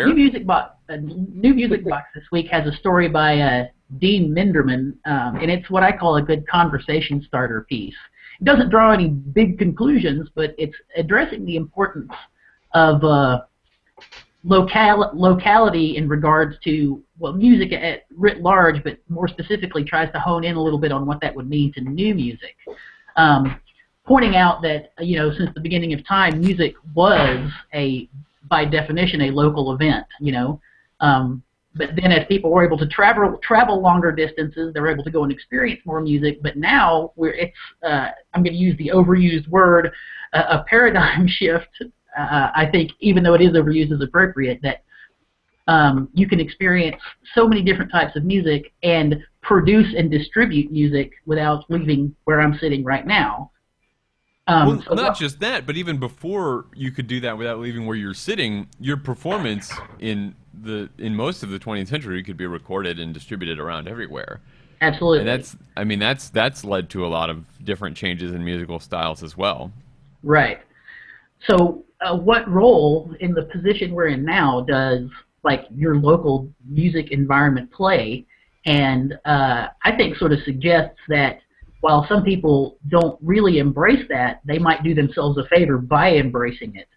New Music Box this week has a story by Dean Minderman, and it's what I call a good conversation starter piece. It doesn't draw any big conclusions, but it's addressing the importance of locality in regards to, well, music at writ large, but more specifically tries to hone in a little bit on what that would mean to new music. Pointing out that, since the beginning of time, music was by definition, a local event, but then as people were able to travel longer distances, they were able to go and experience more music. But now I'm going to use the overused word, a paradigm shift. I think, even though it is overused as appropriate, that you can experience so many different types of music and produce and distribute music without leaving where I'm sitting right now. Well, not just that, but even before you could do that without leaving where you're sitting, your performance in most of the 20th century could be recorded and distributed around everywhere. Absolutely. And that's led to a lot of different changes in musical styles as well. Right. So, what role in the position we're in now does your local music environment play? And I think sort of suggests that while some people don't really embrace that, they might do themselves a favor by embracing it.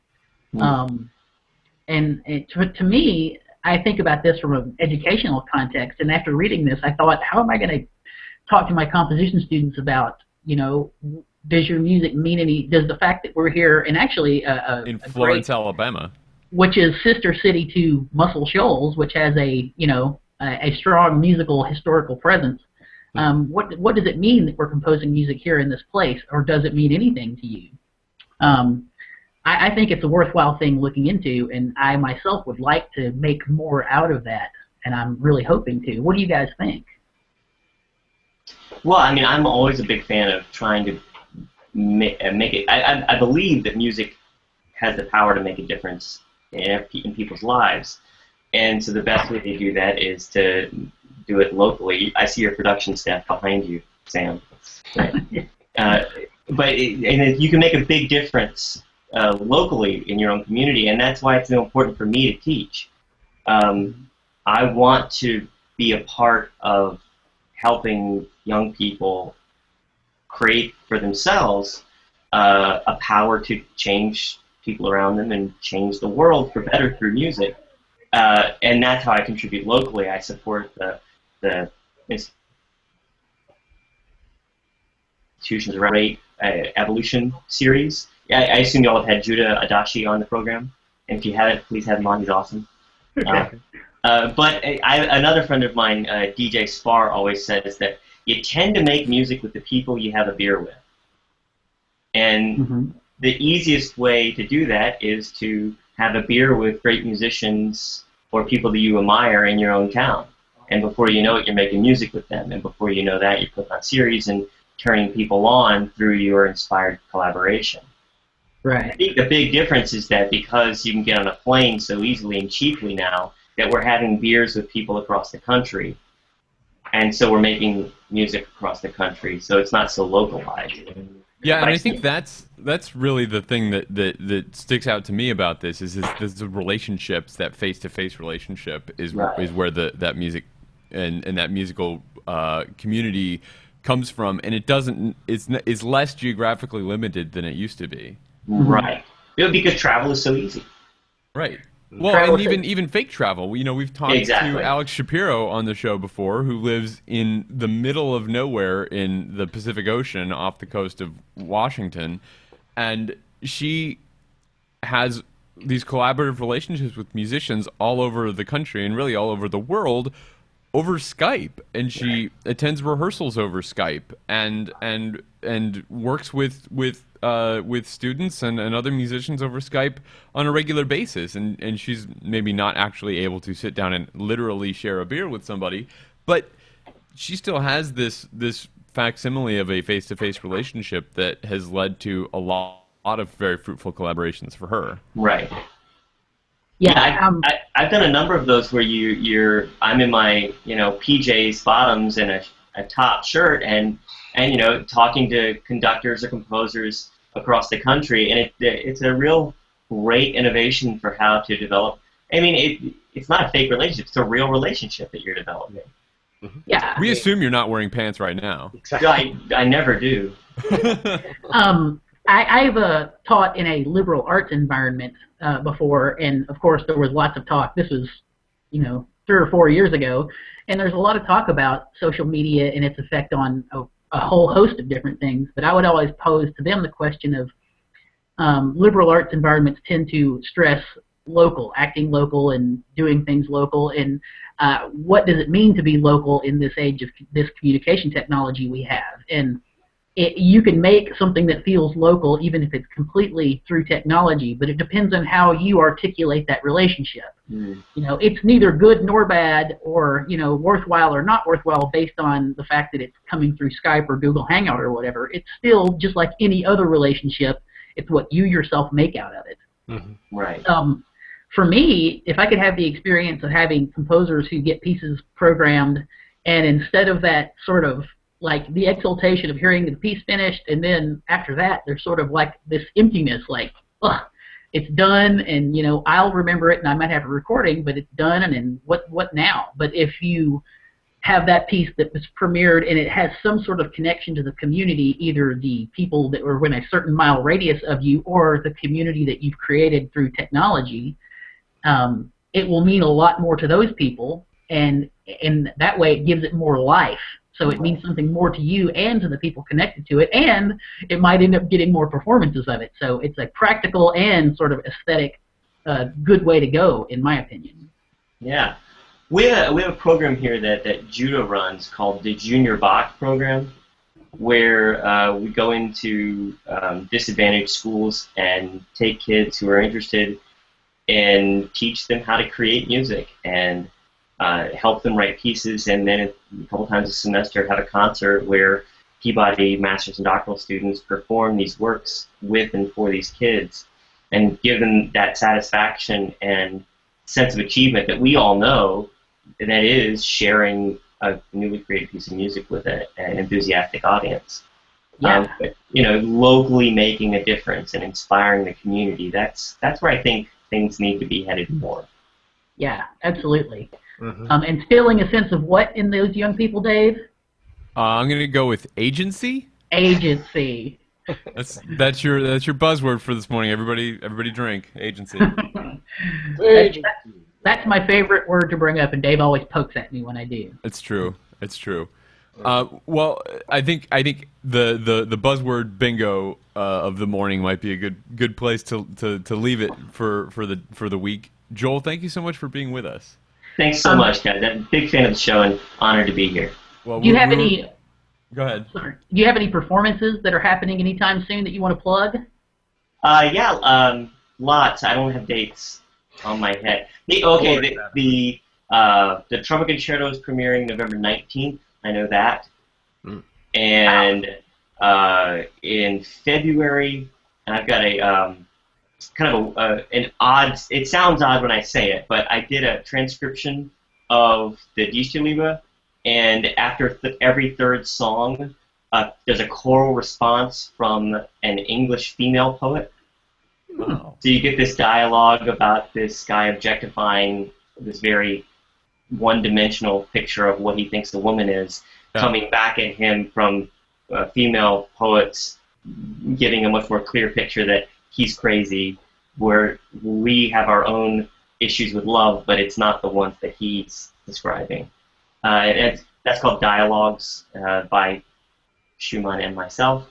And to me, I think about this from an educational context, and after reading this, I thought, how am I going to talk to my composition students about, does your music mean does the fact that we're here, and actually in Florence, Alabama, which is sister city to Muscle Shoals, which has a strong musical historical presence, what does it mean that we're composing music here in this place, or does it mean anything to you? I think it's a worthwhile thing looking into, and I myself would like to make more out of that, and I'm really hoping to. What do you guys think? Well, I mean, I'm always a big fan of trying to make it. I believe that music has the power to make a difference in people's lives, and so the best way to do that is to do it locally. I see your production staff behind you, Sam. Right. But you can make a big difference locally in your own community, and that's why it's so important for me to teach. I want to be a part of helping young people create for themselves a power to change people around them and change the world for better through music. And that's how I contribute locally. I support the institutions around evolution series. I assume you all have had Judah Adachi on the program, and if you haven't, please have him on. He's awesome. But another friend of mine, DJ Spar, always says that you tend to make music with the people you have a beer with. And the easiest way to do that is to have a beer with great musicians or people that you admire in your own town. And before you know it, you're making music with them. And before you know that, you're putting on series and turning people on through your inspired collaboration. Right. I think the big difference is that because you can get on a plane so easily and cheaply now, that we're having beers with people across the country. And so we're making music across the country, so it's not so localized. Yeah, and I think that's really the thing that sticks out to me about this is the relationships, that face-to-face relationship is where that music and that musical community comes from, and it's less geographically limited than it used to be. Right. Because travel is so easy. Right. Well, and even fake travel. We've talked to Alex Shapiro on the show before, who lives in the middle of nowhere in the Pacific Ocean off the coast of Washington, and she has these collaborative relationships with musicians all over the country and really all over the world over Skype, and she attends rehearsals over Skype and works with students and other musicians over Skype on a regular basis, and she's maybe not actually able to sit down and literally share a beer with somebody, but she still has this facsimile of a face-to-face relationship that has led to a lot of very fruitful collaborations for her. Right. Yeah, I've done a number of those where I'm in my PJs, bottoms, and a top shirt, and talking to conductors or composers across the country, and it's a real great innovation for how to develop. I mean, it's not a fake relationship; it's a real relationship that you're developing. Yeah. We assume you're not wearing pants right now. Exactly. I never do. I've taught in a liberal arts environment before, and of course there was lots of talk. This was, 3 or 4 years ago, and there's a lot of talk about social media and its effect on a whole host of different things. But I would always pose to them the question of liberal arts environments tend to stress local, acting local, and doing things local, and what does it mean to be local in this age of this communication technology we have? And you can make something that feels local even if it's completely through technology, but it depends on how you articulate that relationship. It's neither good nor bad, or worthwhile or not worthwhile based on the fact that it's coming through Skype or Google Hangout or whatever. It's still just like any other relationship. It's what you yourself make out of it. Right. For me, if I could have the experience of having composers who get pieces programmed, and instead of that sort of like the exultation of hearing the piece finished, and then after that there's sort of like this emptiness, like, ugh, it's done, and I'll remember it, and I might have a recording, but it's done, and then what now? But if you have that piece that was premiered and it has some sort of connection to the community, either the people that were within a certain mile radius of you or the community that you've created through technology, it will mean a lot more to those people, and that way it gives it more life. So it means something more to you and to the people connected to it, and it might end up getting more performances of it. So it's a practical and sort of aesthetic good way to go, in my opinion. Yeah. We have a program here that Judah runs called the Junior Bach program, where we go into disadvantaged schools and take kids who are interested and teach them how to create music and help them write pieces, and then a couple times a semester have a concert where Peabody master's and doctoral students perform these works with and for these kids and give them that satisfaction and sense of achievement that we all know, and that is sharing a newly created piece of music with an enthusiastic audience. Yeah. But, locally making a difference and inspiring the community, that's where I think things need to be headed more. Yeah, absolutely. And feeling a sense of what in those young people, Dave? I'm gonna go with agency. Agency. That's your buzzword for this morning. Everybody drink. Agency. That's my favorite word to bring up, and Dave always pokes at me when I do. It's true. It's true. Well, I think the buzzword bingo of the morning might be a good place to leave it for the week. Joel, thank you so much for being with us. Thanks so much, guys. I'm a big fan of the show and honored to be here. Well, do you have any? Go ahead. Sorry. Do you have any performances that are happening anytime soon that you want to plug? Yeah, lots. I don't have dates on my head. The Trumpet Concerto is premiering November 19th. I know that. And in February, I've got a kind of an odd. It sounds odd when I say it, but I did a transcription of the Dichterliebe, and after every third song, there's a choral response from an English female poet. Wow. So you get this dialogue about this guy objectifying this very one-dimensional picture of what he thinks the woman is, coming back at him from female poets, giving a much more clear picture that he's crazy, where we have our own issues with love, but it's not the ones that he's describing. That's called Dialogues by Schumann and myself.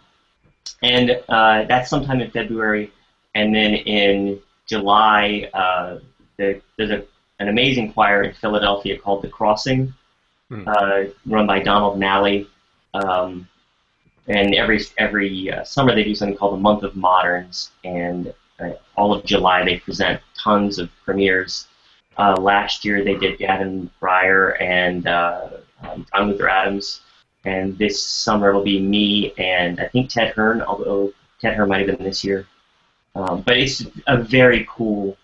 And that's sometime in February. And then in July, there's an amazing choir in Philadelphia called The Crossing, run by Donald Nally. And every summer they do something called the Month of Moderns, and all of July they present tons of premieres. Last year they did Gavin Breyer and John Luther Adams, and this summer it'll be me and I think Ted Hearn, although Ted Hearn might have been this year. But it's a very cool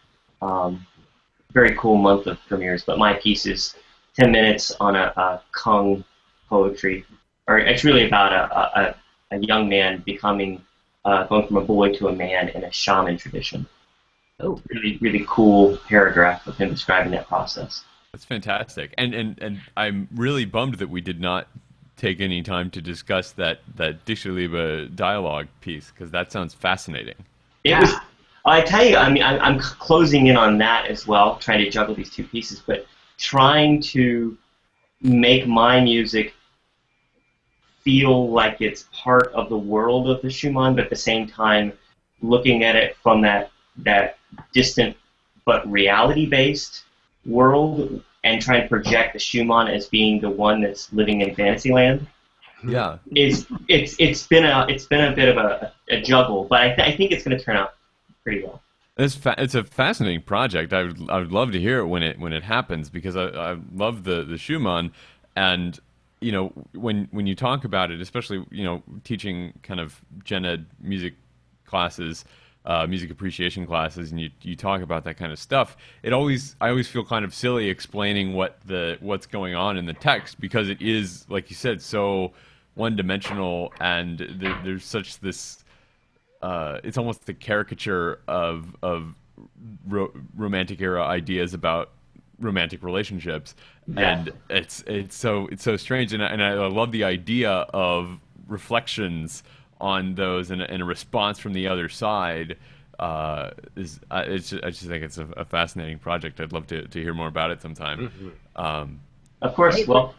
month of premieres. But my piece is 10 minutes on a Kung poetry. Or it's really about a young man becoming, going from a boy to a man in a shaman tradition. Oh. Really, really cool paragraph of him describing that process. That's fantastic. And I'm really bummed that we did not take any time to discuss that Dichterliebe dialogue piece, because that sounds fascinating. It was. I tell you, I mean, I'm closing in on that as well, trying to juggle these two pieces, but trying to make my music feel like it's part of the world of the Schumann, but at the same time looking at it from that distant but reality-based world, and trying to project the Schumann as being the one that's living in Fantasyland. Yeah, it's been a bit of a juggle, but I think it's going to turn out pretty well. It's a fascinating project. I would love to hear it when it happens, because I love the Schumann, and you know, when you talk about it, especially, you know, teaching kind of gen ed music classes, music appreciation classes, and you talk about that kind of stuff, I always feel kind of silly explaining what's going on in the text, because it is, like you said, so one-dimensional, and there's such this it's almost the caricature of romantic era ideas about romantic relationships, and it's so strange, and I love the idea of reflections on those, and a response from the other side. I just think it's a fascinating project. I'd love to hear more about it sometime. Mm-hmm. Of course. Well,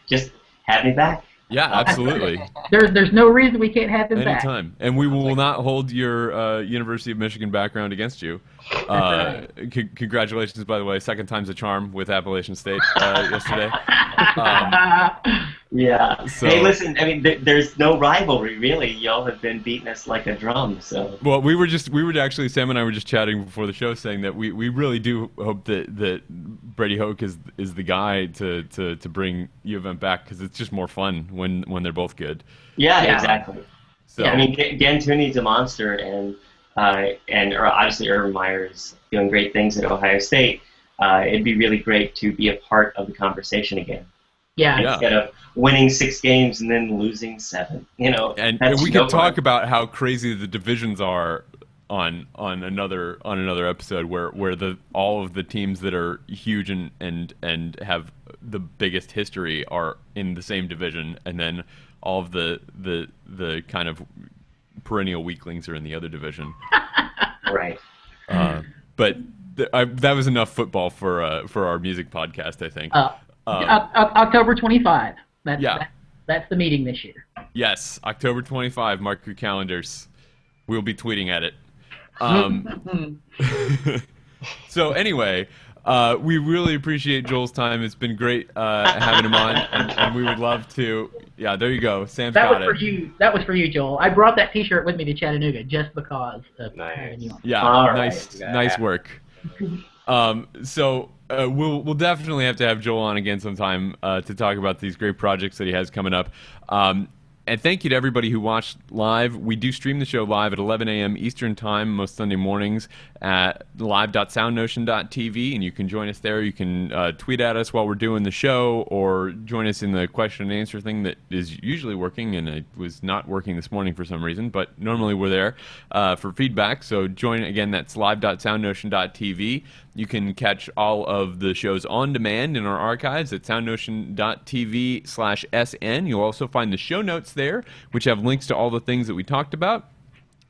just have me back. Yeah, absolutely. There's no reason we can't have him back. Anytime. And we will not hold your University of Michigan background against you. Congratulations, by the way. Second time's a charm with Appalachian State yesterday. Yeah. So, hey, listen, I mean, there's no rivalry, really. Y'all have been beating us like a drum, so. Well, we were actually, Sam and I were just chatting before the show, saying that we really do hope that Brady Hoke is the guy to bring U of M back, because it's just more fun when they're both good. Yeah, exactly. So, I mean, Gantuni's a monster, and obviously Urban Meyer is doing great things at Ohio State. It'd be really great to be a part of the conversation again. Yeah. Instead of winning 6 games and then losing 7, you know. And we could talk about how crazy the divisions are on another episode, where all of the teams that are huge and have the biggest history are in the same division, and then all of the kind of perennial weaklings are in the other division. Right. But that was enough football for our music podcast, I think. October 25. That's the meeting this year. Yes, October 25. Mark your calendars. We'll be tweeting at it. So anyway, we really appreciate Joel's time. It's been great having him on, and we would love to. Yeah, there you go. Sam's got it. That was for you, Joel. I brought that T-shirt with me to Chattanooga just because of having you on. Yeah, nice work. So we'll definitely have to have Joel on again sometime to talk about these great projects that he has coming up. And thank you to everybody who watched live. We do stream the show live at 11 a.m. Eastern Time most Sunday mornings at live.soundnotion.tv, and you can join us there. You can tweet at us while we're doing the show, or join us in the question and answer thing that is usually working, and it was not working this morning for some reason, but normally we're there for feedback. So join, again, that's live.soundnotion.tv. You can catch all of the shows on demand in our archives at soundnotion.tv/SN. You'll also find the show notes there, which have links to all the things that we talked about.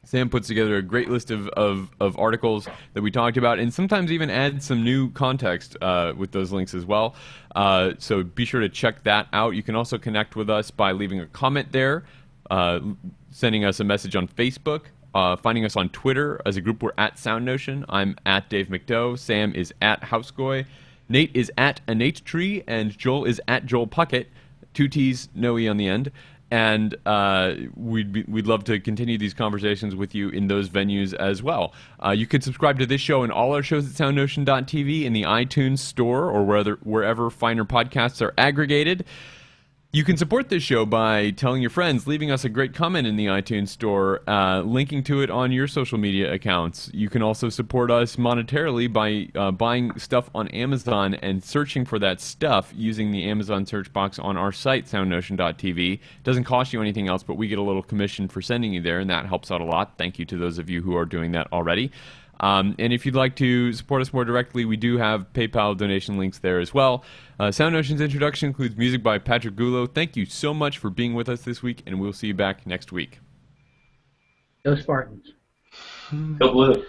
Sam puts together a great list of articles that we talked about, and sometimes even adds some new context with those links as well. So be sure to check that out. You can also connect with us by leaving a comment there, sending us a message on Facebook, finding us on Twitter. As a group, we're at SoundNotion. I'm at Dave McDowell. Sam is at Housegoy. Nate is at Innate Tree, and Joel is at Joel Puckett. 2 T's, no E on the end. And we'd love to continue these conversations with you in those venues as well. You can subscribe to this show and all our shows at soundnotion.tv in the iTunes store, or wherever finer podcasts are aggregated. You can support this show by telling your friends, leaving us a great comment in the iTunes store, linking to it on your social media accounts. You can also support us monetarily by buying stuff on Amazon and searching for that stuff using the Amazon search box on our site, soundnotion.tv. It doesn't cost you anything else, but we get a little commission for sending you there, and that helps out a lot. Thank you to those of you who are doing that already. And if you'd like to support us more directly, we do have PayPal donation links there as well. SoundNotion's introduction includes music by Patrick Gulo. Thank you so much for being with us this week, and we'll see you back next week. Go Spartans. Go Blue.